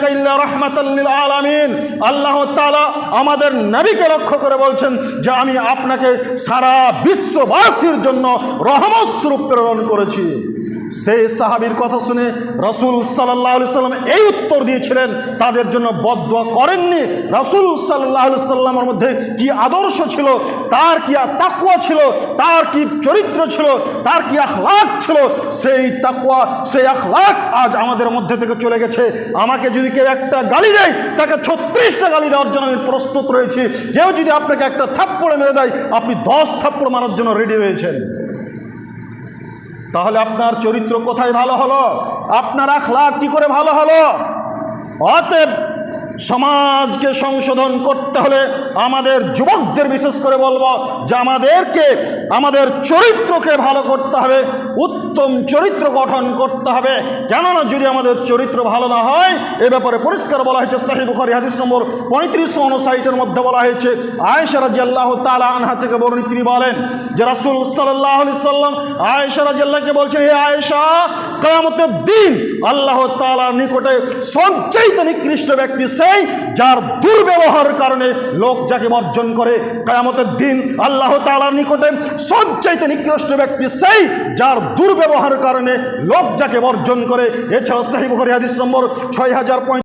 আরসালনাকা ইল্লা রাহমাতাল লিল আলামিন। আল্লাহ তাআলা আমাদের নবীকে লক্ষ্য করে বলছেন যে আমি আপনাকে সারা বিশ্ববাসীর জন্য রহমত স্বরূপ প্রেরণ করেছি। সেই সাহাবীর কথা শুনে রাসূল সাল্লাল্লাহু আলাইহি সাল্লাম এই উত্তর দিয়েছিলেন, তাদের জন্য বদদুয়া করেননি। রাসূল সাল্লাল্লাহু আলাইহি সাল্লামের মধ্যে কি আদর্শ ছিল, তার কি তাকওয়া ছিল, তার কি চরিত্র ছিল, তার কি আখলাক ছিল, সেই তাকওয়া সেই আখলাক আজ আমাদের মধ্যে থেকে চলে গেছে। আমাকে যদি কেউ একটা গালি দেয়, তাকে 36টা গালি দেওয়ার জন্য আমি প্রস্তুত রয়েছি। কেউ যদি আপনাকে একটা থাপ্পড় মেরে দেয়, আপনি 10 থাপ্পড় মারার জন্য রেডি রয়েছেন। তাহলে আপনার চরিত্র কোথায় ভালো হলো? আপনার আখলাক কি করে ভালো হলো? অতএব সমাজকে সংশোধন করতে হলে আমাদের যুবকদের বিশেষ করে বলবো যে আমাদের চরিত্রকে ভালো করতে হবে, উত্তম চরিত্র গঠন করতে হবে। কেননা যদি আমাদের চরিত্র ভালো না হয়, এ ব্যাপারে পরিষ্কার বলা হয়েছে সহিহ বুখারী হাদিস নম্বর 3559 মধ্যে বলা হয়েছে, আয়েশা রাদিয়াল্লাহু তাআলা আনহা থেকে বর্ণিত, তিনি বলেন যে রাসূল সাল্লাল্লাহু আলাইহি সাল্লাম আয়েশা রাদিয়াল্লাহুকে বলছেন, হে আয়েশা, কিয়ামতের দিন আল্লাহ তাআলার নিকটে সবচেয়ে নিকৃষ্ট ব্যক্তি সেই যার দুর্ব্যবহার কারণে লোক যাকে বর্জন করে। কিয়ামতের দিন আল্লাহ তাআলার নিকটে সবচেয়ে নিকৃষ্ট ব্যক্তি সেই যার দুর্ব্যবহার কারণে লোক যাকে বর্জন করে। এছাড়া সহিহ বুখারী হাদিস নম্বর 6035